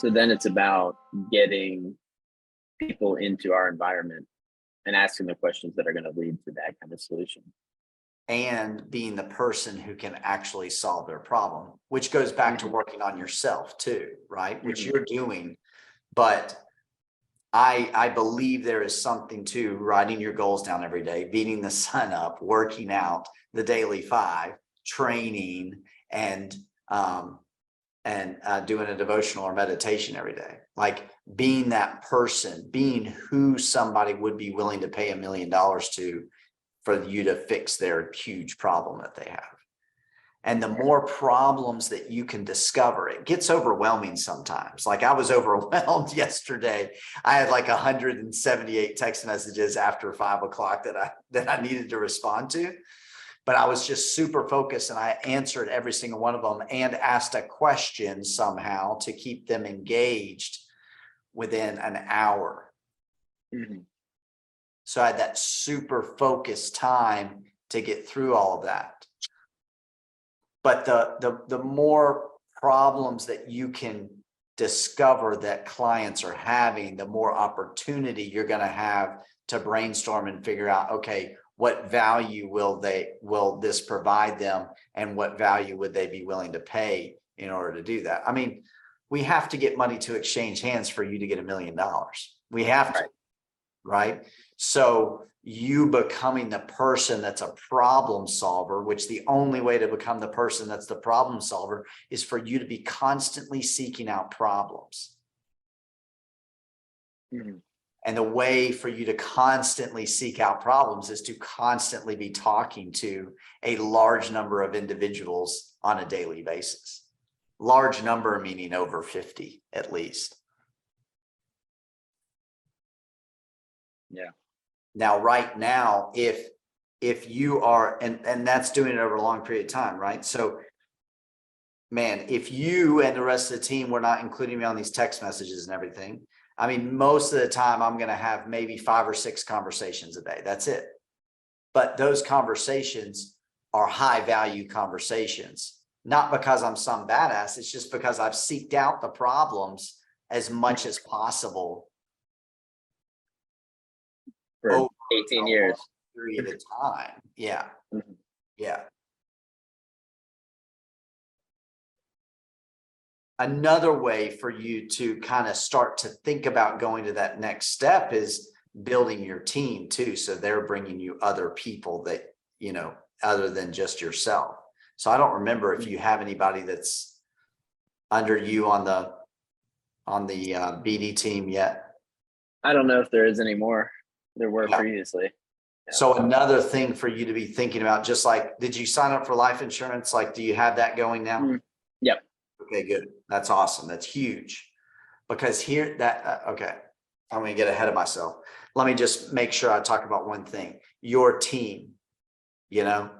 So then it's about getting people into our environment and asking the questions that are going to lead to that kind of solution. And being the person who can actually solve their problem, which goes back to working on yourself too, right? Which you're doing. But I believe there is something to writing your goals down every day, beating the sun up, working out the daily 5, training, and doing a devotional or meditation every day. Like being that person, being who somebody would be willing to pay $1 million to for you to fix their huge problem that they have. And the more problems that you can discover, it gets overwhelming sometimes. Like I was overwhelmed yesterday. I had like 178 text messages after 5 o'clock that I needed to respond to. But I was just super focused and I answered every single one of them and asked a question somehow to keep them engaged within an hour. So I had that super focused time to get through all of that. But the more problems that you can discover that clients are having, the more opportunity you're going to have to brainstorm and figure out, okay, what value will this provide them, and what value would they be willing to pay in order to do that? I mean, we have to get money to exchange hands for you to get $1 million. We have to, right? So you becoming the person that's a problem solver, which the only way to become the person that's the problem solver is for you to be constantly seeking out problems. And the way for you to constantly seek out problems is to constantly be talking to a large number of individuals on a daily basis. Large number meaning over 50 at least. Yeah. Now, right now, if you are, and that's doing it over a long period of time, right? So, man, if you and the rest of the team were not including me on these text messages and everything, I mean, most of the time I'm going to have maybe 5 or 6 conversations a day. That's it. But those conversations are high value conversations, not because I'm some badass. It's just because I've seeked out the problems as much as possible for 18 years period of time. Yeah. Yeah. Another way for you to kind of start to think about going to that next step is building your team too. So they're bringing you other people that, you know, other than just yourself. So I don't remember if you have anybody that's under you on the BD team yet. I don't know if there is anymore. There were previously. Yeah. So another thing for you to be thinking about, just like, did you sign up for life insurance? Like, do you have that going now? Yep. Okay, good. That's awesome. That's huge. Because here okay, I'm going to get ahead of myself. Let me just make sure I talk about one thing. Your team, you know,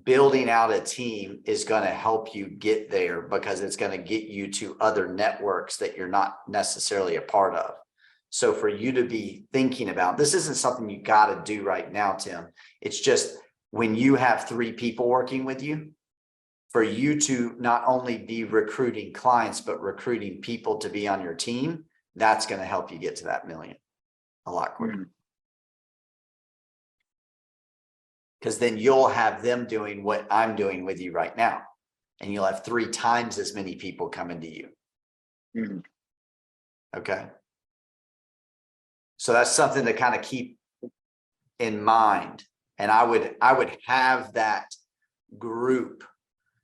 building out a team is going to help you get there because it's going to get you to other networks that you're not necessarily a part of. So for you to be thinking about, this isn't something you got to do right now, Tim. It's just when you have 3 people working with you, for you to not only be recruiting clients, but recruiting people to be on your team, that's going to help you get to that $1 million a lot quicker. Because then you'll have them doing what I'm doing with you right now. And you'll have 3 times as many people coming to you. Okay. So that's something to kind of keep in mind. And I would have that group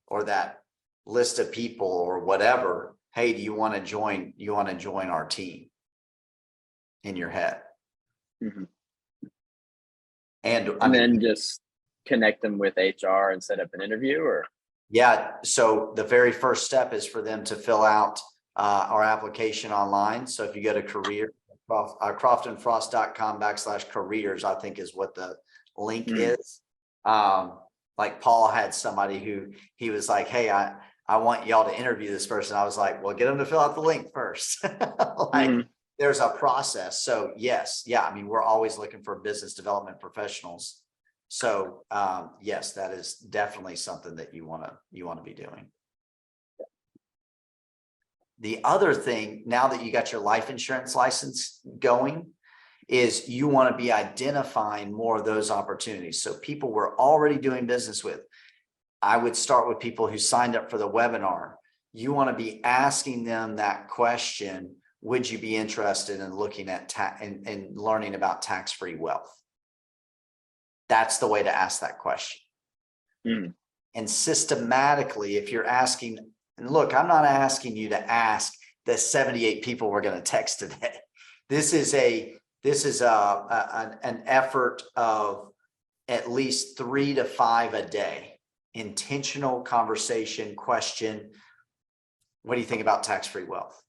or that list of people or whatever. Hey, do you want to join? You want to join our team in your head? And then just connect them with HR and set up an interview, or? Yeah. So the very first step is for them to fill out our application online. So if you go to CroftandFrost.com/careers, I think is what the link is. Like Paul had somebody who he was like, hey, I want y'all to interview this person. I was like, well, get them to fill out the link first. There's a process. So yes. Yeah. I mean, we're always looking for business development professionals. So yes, that is definitely something that you want to be doing. The other thing, now that you got your life insurance license going, is you want to be identifying more of those opportunities. So people we're already doing business with, I would start with people who signed up for the webinar. You want to be asking them that question, would you be interested in looking at and learning about tax-free wealth? That's the way to ask that question. Mm. And systematically, if you're asking, and look, I'm not asking you to ask the 78 people we're going to text today. This is an effort of at least 3 to 5 a day. Intentional conversation, question. What do you think about tax-free wealth?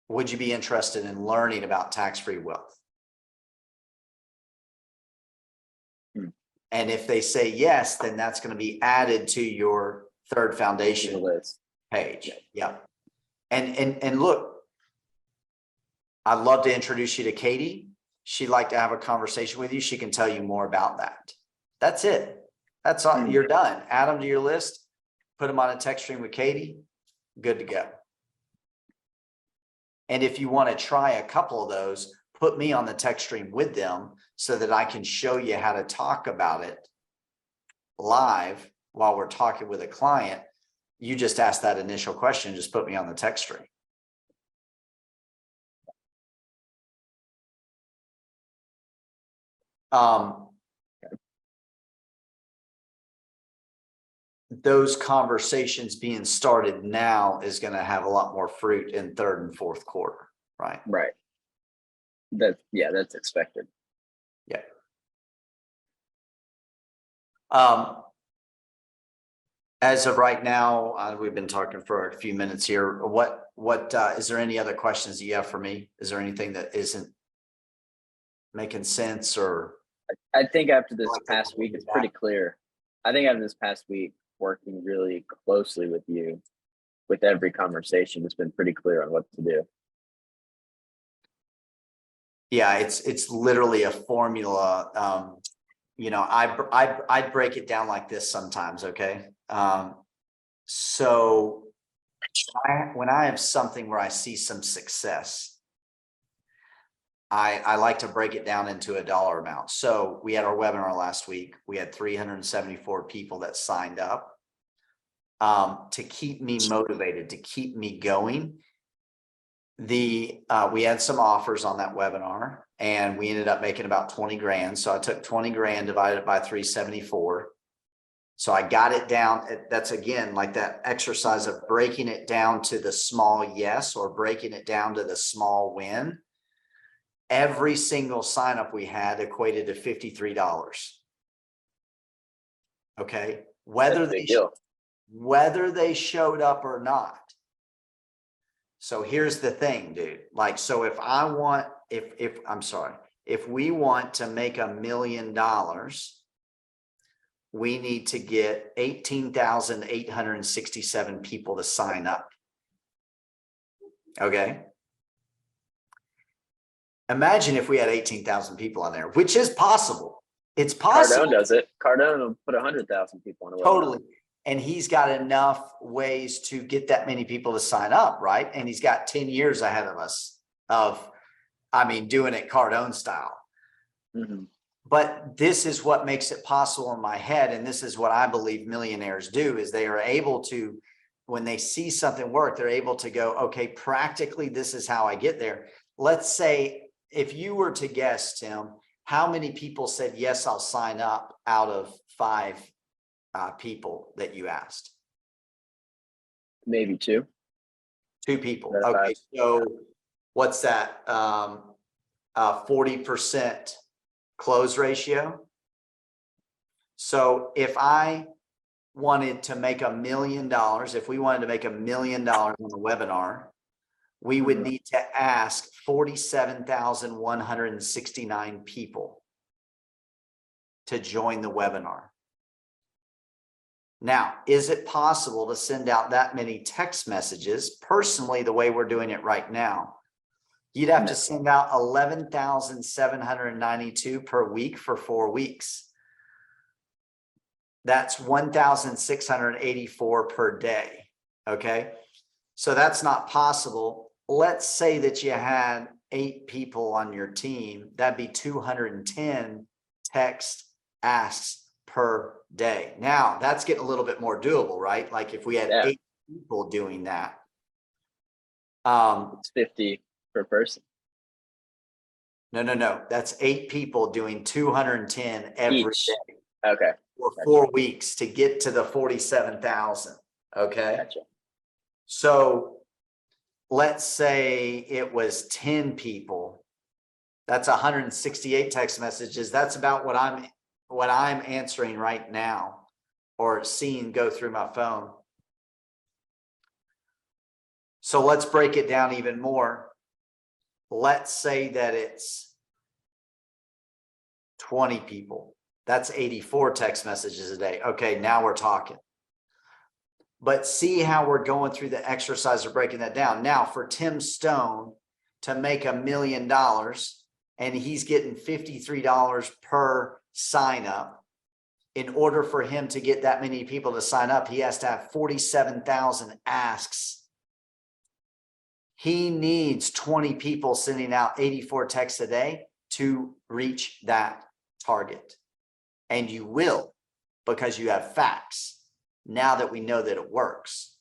Would you be interested in learning about tax-free wealth? And if they say yes, then that's going to be added to your third foundation list page. Yeah. And look, I'd love to introduce you to Katie. She'd like to have a conversation with you. She can tell you more about that. That's it. That's all. You're done. Add them to your list. Put them on a text stream with Katie. Good to go. And if you want to try a couple of those, put me on the text stream with them so that I can show you how to talk about it live while we're talking with a client. You just ask that initial question, just put me on the text stream. Those conversations being started now is going to have a lot more fruit in third and fourth quarter, right? Right. That's expected. Yeah. As of right now, we've been talking for a few minutes here. What is there any other questions that you have for me? Is there anything that isn't making sense? Or I think after this past week, it's pretty clear. I think after this past week, working really closely with you, with every conversation, it's been pretty clear on what to do. Yeah, it's literally a formula. You know, I break it down like this sometimes. Okay. So when I have something where I see some success, I like to break it down into a dollar amount. So we had our webinar last week. We had 374 people that signed up to keep me motivated, to keep me going. We had some offers on that webinar and we ended up making about 20 grand. So I took 20 grand divided by 374. So I got it down. That's again, like that exercise of breaking it down to the small yes, or breaking it down to the small win. Every single sign up we had equated to $53. Okay. Whether they showed up or not. So here's the thing, dude. Like, so if we want to make $1 million, we need to get 18,867 people to sign up. Okay. Imagine if we had 18,000 people on there, which is possible. It's possible. Cardone does it. Cardone will put 100,000 people on a webinar. Totally. And he's got enough ways to get that many people to sign up, right? And he's got 10 years ahead of us of, doing it Cardone style. Mm-hmm. But this is what makes it possible in my head. And this is what I believe millionaires do, is they are able to, when they see something work, they're able to go, okay, practically, this is how I get there. Let's say, if you were to guess, Tim, how many people said, yes, I'll sign up out of 5 people that you asked? Maybe 2. 2 people. Okay. So what's that? 40% close ratio. So if I wanted to make $1 million, if we wanted to make $1 million on a webinar, we would need to ask 47,169 people to join the webinar. Now, is it possible to send out that many text messages? Personally, the way we're doing it right now, you'd have to send out 11,792 per week for 4 weeks. That's 1,684 per day. Okay. So that's not possible. Let's say that you had 8 people on your team, that'd be 210 text asks per day. Now that's getting a little bit more doable, right? Like if we had Yeah. 8 people doing that. It's 50 per person. No. That's 8 people doing 210 every Each. day Okay. for Gotcha. 4 weeks to get to the 47,000. Okay. Gotcha. So let's say it was 10 people. That's 168 text messages. That's about what I'm answering right now or seeing go through my phone. So let's break it down even more. Let's say that it's 20 people. That's 84 text messages a day. Okay, now we're talking. But see how we're going through the exercise of breaking that down. Now for Tim Stone to make $1 million and he's getting $53 per sign up. In order for him to get that many people to sign up, he has to have 47,000 asks. He needs 20 people sending out 84 texts a day to reach that target. And you will, because you have facts. Now that we know that it works.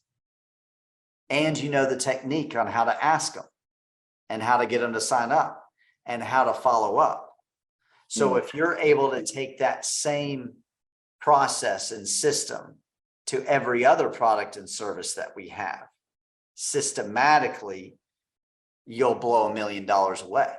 And you know the technique on how to ask them and how to get them to sign up and how to follow up. So if you're able to take that same process and system to every other product and service that we have, systematically, you'll blow $1 million away.